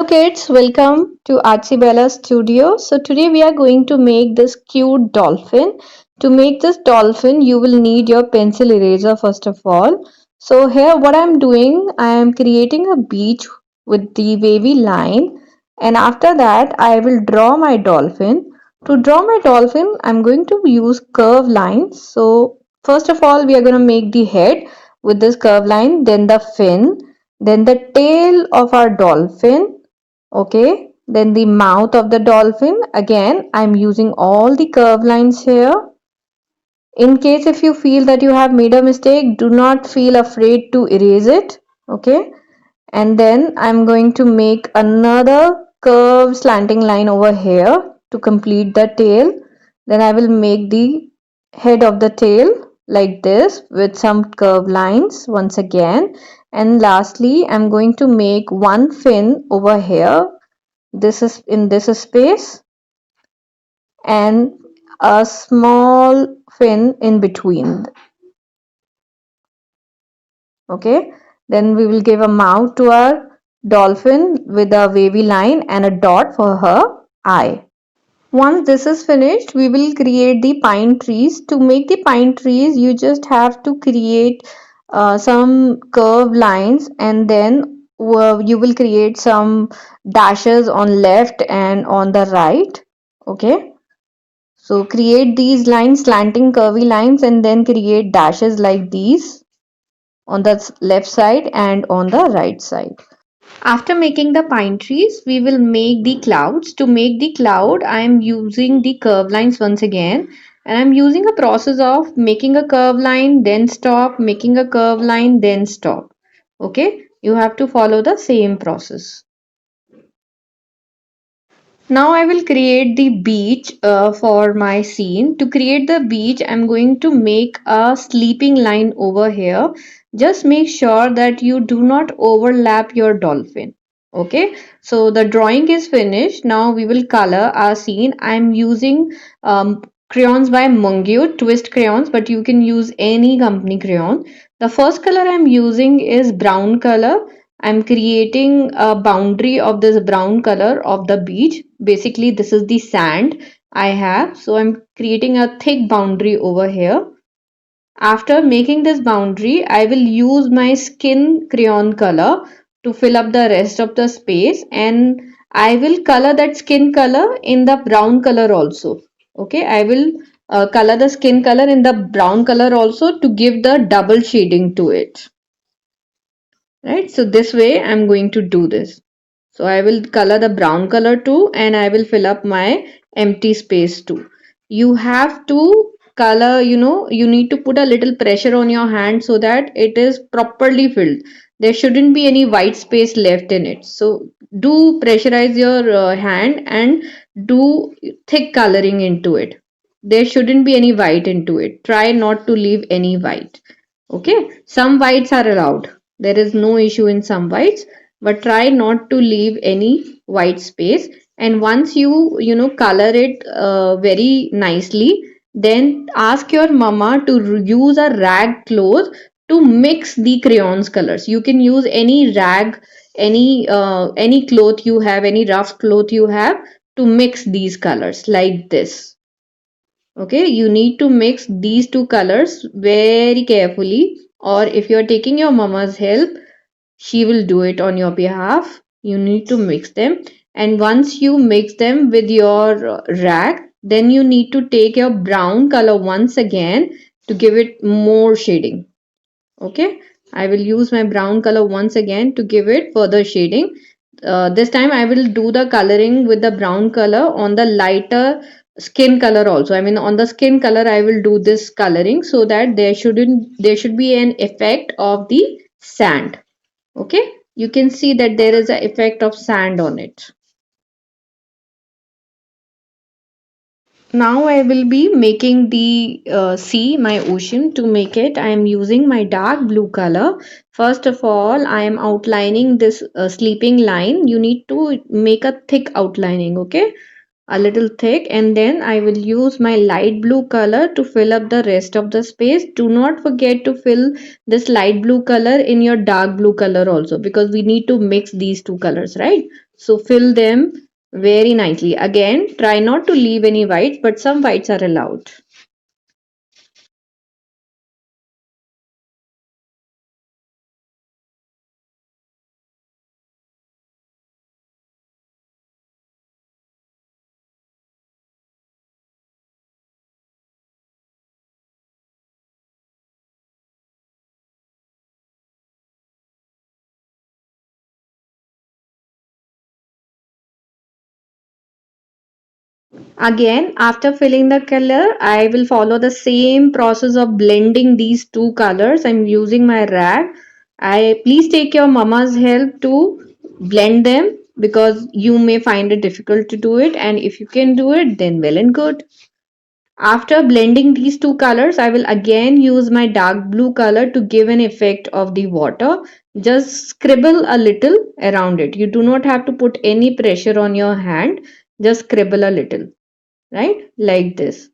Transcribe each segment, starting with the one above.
Kids, welcome to Archie Bella Studio. So today we are going to make this cute dolphin. To make this dolphin, you will need your pencil eraser first of all. So here what I'm doing, I am creating a beach with the wavy line, and after that I will draw my dolphin. To draw my dolphin, I'm going to use curve lines. So first of all, we are going to make the head with this curve line, then the fin, then the tail of our dolphin. Okay, then the mouth of the dolphin. Again, I'm using all the curve lines here. In case if you feel that you have made a mistake, do not feel afraid to erase it. Okay, and then I'm going to make another curved slanting line over here to complete the tail. Then I will make the head of the tail like this with some curved lines once again. And lastly, I'm going to make one fin over here. This is in this space, and a small fin in between. Okay, then we will give a mouth to our dolphin with a wavy line and a dot for her eye. Once this is finished, we will create the pine trees. To make the pine trees, you just have to create some curved lines, and then you will create some dashes on left and on the right. Okay, so create these lines, slanting curvy lines, and then create dashes like these on the left side and on the right side. After making the pine trees, we will make the clouds. To make the cloud, I am using the curve lines once again. And I'm using a process of making a curve line, then stop, making a curve line, then stop. Okay, you have to follow the same process. Now I will create the beach for my scene. To create the beach, I'm going to make a sleeping line over here. Just make sure that you do not overlap your dolphin. Okay, so the drawing is finished. Now we will color our scene. I'm using crayons by Mungyo, twist crayons, but you can use any company crayon. The first color I'm using is brown color. I'm creating a boundary of this brown color of the beach. Basically, this is the sand I have. So I'm creating a thick boundary over here. After making this boundary, I will use my skin crayon color to fill up the rest of the space, and I will color that skin color in the brown color also. Okay, I will color the skin color in the brown color also to give the double shading to it. Right, so this way I'm going to do this. So I will color the brown color too, and I will fill up my empty space too. You have to color, you need to put a little pressure on your hand so that it is properly filled. There shouldn't be any white space left in it. So do pressurize your hand and do thick coloring into it. There shouldn't be any white into it. Try not to leave any white. Okay, some whites are allowed. There is no issue in some whites, but try not to leave any white space. And once you color it very nicely, then ask your mama to use a rag cloth to mix the crayons colors. You can use any rag, any cloth you have, any rough cloth you have, to mix these colors like this. Okay, you need to mix these two colors very carefully, or if you're taking your mama's help, she will do it on your behalf. You need to mix them, and once you mix them with your rag, then you need to take your brown color once again to give it more shading. Okay, I will use my brown color once again to give it further shading. This time I will do the coloring with the brown color on the lighter skin color also. I mean, on the skin color I will do this coloring so that there should be an effect of the sand. Okay, you can see that there is an effect of sand on it. Now I will be making the sea, my ocean. To make it, I am using my dark blue color. First of all, I am outlining this sleeping line. You need to make a thick outlining, okay? A little thick, and then I will use my light blue color to fill up the rest of the space. Do not forget to fill this light blue color in your dark blue color also, because we need to mix these two colors, right? So fill them very nicely. Again, try not to leave any whites, but some whites are allowed. Again, after filling the color, I will follow the same process of blending these two colors. I'm using my rag. I please take your mama's help to blend them because you may find it difficult to do it, and if you can do it, then well and good. After blending these two colors, I will again use my dark blue color to give an effect of the water. Just scribble a little around it. You do not have to put any pressure on your hand. Just scribble a little, right? Like this.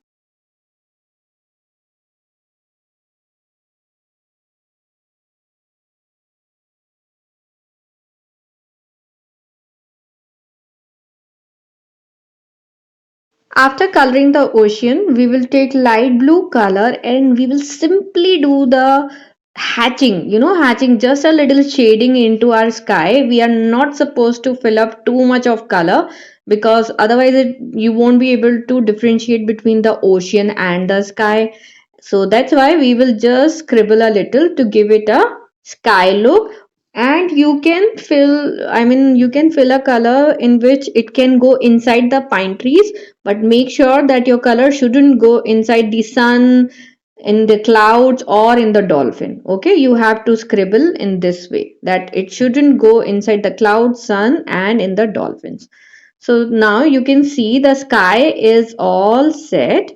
After coloring the ocean, we will take light blue color and we will simply do the hatching. Hatching just a little shading into our sky. We are not supposed to fill up too much of color because otherwise you won't be able to differentiate between the ocean and the sky. So that's why we will just scribble a little to give it a sky look. And you can fill a color in which it can go inside the pine trees, but make sure that your color shouldn't go inside the sun, in the clouds, or in the dolphin. Okay, you have to scribble in this way that it shouldn't go inside the clouds, sun, and in the dolphins. So now you can see the sky is all set.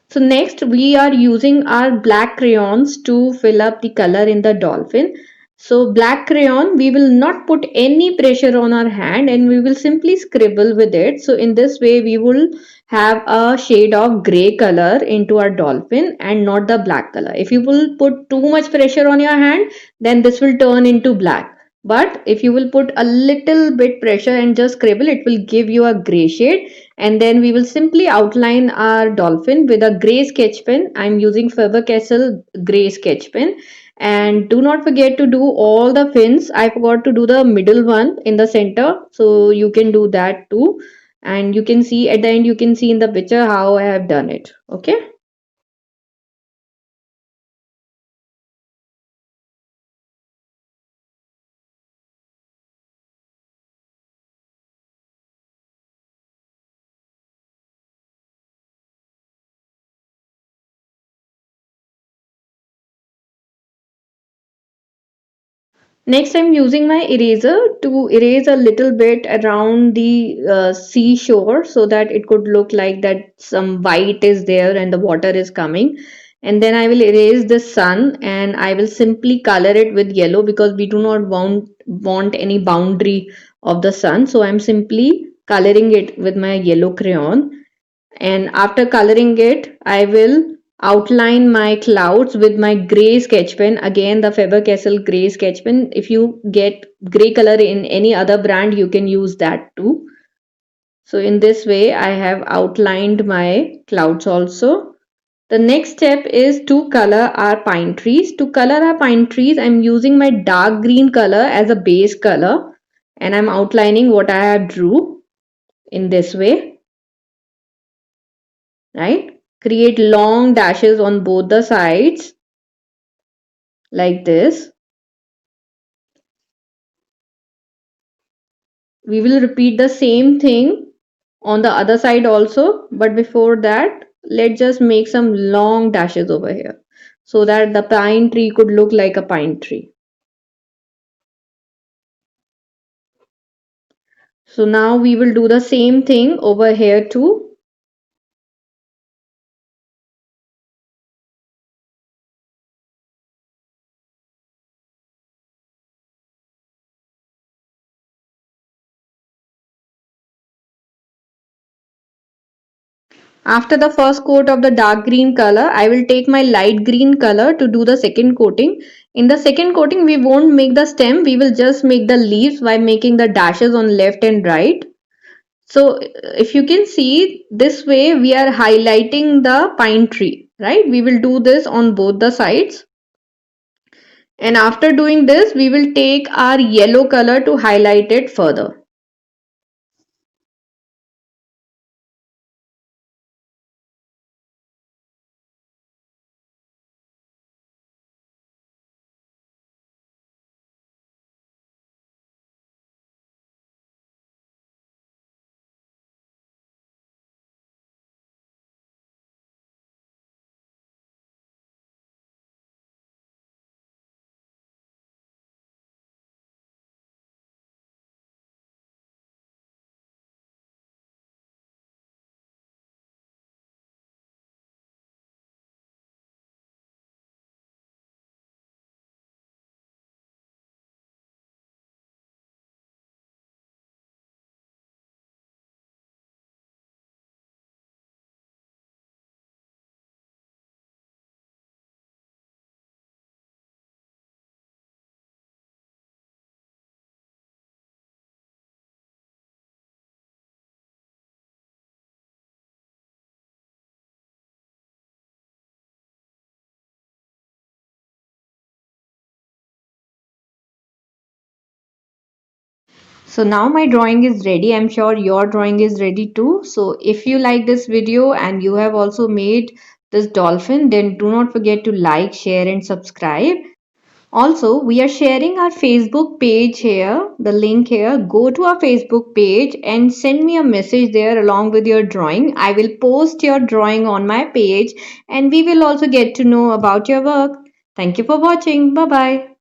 So next we are using our black crayons to fill up the color in the dolphin. So black crayon, we will not put any pressure on our hand and we will simply scribble with it. So in this way we will have a shade of gray color into our dolphin and not the black color. If you will put too much pressure on your hand, then this will turn into black. But if you will put a little bit pressure and just scribble, it will give you a gray shade. And then we will simply outline our dolphin with a gray sketch pen. I'm using Faber-Castell gray sketch pen. And do not forget to do all the fins. I forgot to do the middle one in the center. So you can do that too. And you can see at the end, you can see in the picture how I have done it. Okay. Next, I'm using my eraser to erase a little bit around the seashore so that it could look like that some white is there and the water is coming. And then I will erase the sun and I will simply color it with yellow because we do not want any boundary of the sun. So I'm simply coloring it with my yellow crayon, and after coloring it I will outline my clouds with my gray sketch pen, again the Faber-Castell gray sketch pen. If you get gray color in any other brand you can use that too. So in this way I have outlined my clouds also. The next step is to color our pine trees. To color our pine trees I'm using my dark green color as a base color and I'm outlining what I have drew in this way, right? Create long dashes on both the sides like this. We will repeat the same thing on the other side also, but before that, let's just make some long dashes over here so that the pine tree could look like a pine tree. So now we will do the same thing over here too. After the first coat of the dark green color, I will take my light green color to do the second coating. In the second coating, we won't make the stem, we will just make the leaves by making the dashes on left and right. So if you can see this way, we are highlighting the pine tree, right? We will do this on both the sides. And after doing this, we will take our yellow color to highlight it further. So now my drawing is ready. I'm sure your drawing is ready too. So if you like this video and you have also made this dolphin, then do not forget to like, share and subscribe. Also, we are sharing our Facebook page here, the link here. Go to our Facebook page and send me a message there along with your drawing. I will post your drawing on my page and we will also get to know about your work. Thank you for watching. Bye bye.